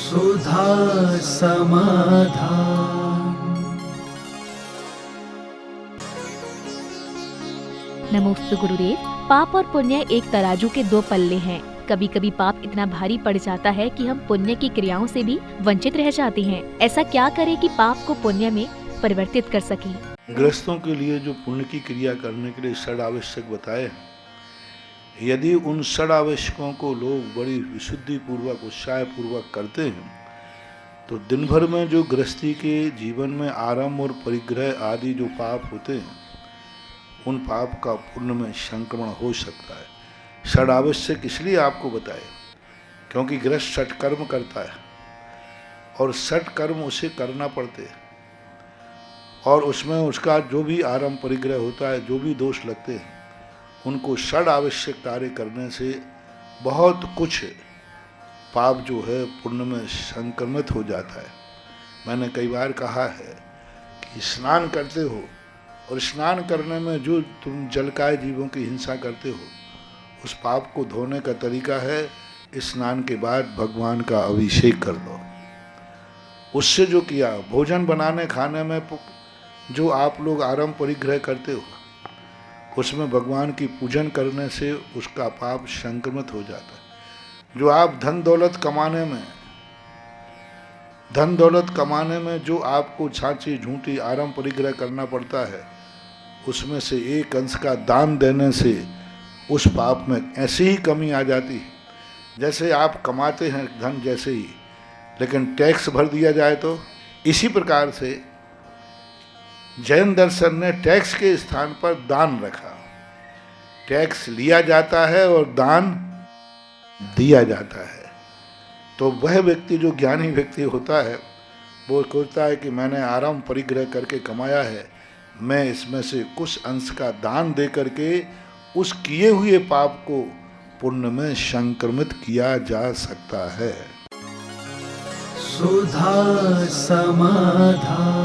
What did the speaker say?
सुधा समाधान। नमोस्तु गुरुदेव। पाप और पुण्य एक तराजू के दो पल्ले हैं। कभी कभी पाप इतना भारी पड़ जाता है कि हम पुण्य की क्रियाओं से भी वंचित रह जाते हैं। ऐसा क्या करें कि पाप को पुण्य में परिवर्तित कर सकें? गृहस्थों के लिए जो पुण्य की क्रिया करने के लिए षड आवश्यक बताए हैं, यदि उन षड आवश्यकों को लोग बड़ी विशुद्धि पूर्वक उत्साह पूर्वक करते हैं तो दिन भर में जो गृहस्थी के जीवन में आरंभ और परिग्रह आदि जो पाप होते हैं उन पाप का पुण्य में संक्रमण हो सकता है। षड आवश्यक इसलिए आपको बताए क्योंकि गृहस्थ षट कर्म करता है और षट कर्म उसे करना पड़ते हैं और उसमें उसका जो भी आरंभ परिग्रह होता है, जो भी दोष लगते हैं, उनको षड आवश्यक कार्य करने से बहुत कुछ पाप जो है पुण्य में संक्रमित हो जाता है। मैंने कई बार कहा है कि स्नान करते हो और स्नान करने में जो तुम जलकाय जीवों की हिंसा करते हो, उस पाप को धोने का तरीका है स्नान के बाद भगवान का अभिषेक कर दो। उससे जो किया, भोजन बनाने खाने में जो आप लोग आरंभ परिग्रह करते हो, उसमें भगवान की पूजन करने से उसका पाप संक्रमित हो जाता है। जो आप धन दौलत कमाने में जो आपको छाछी झूठी आरंभ परिग्रह करना पड़ता है, उसमें से एक अंश का दान देने से उस पाप में ऐसी ही कमी आ जाती है जैसे आप कमाते हैं धन जैसे ही, लेकिन टैक्स भर दिया जाए तो। इसी प्रकार से जैन दर्शन ने टैक्स के स्थान पर दान रखा। टैक्स लिया जाता है और दान दिया जाता है। तो वह व्यक्ति जो ज्ञानी व्यक्ति होता है वो सोचता है कि मैंने आराम परिग्रह करके कमाया है, मैं इसमें से कुछ अंश का दान दे करके उस किए हुए पाप को पुण्य में संक्रमित किया जा सकता है। सुधा समाधान।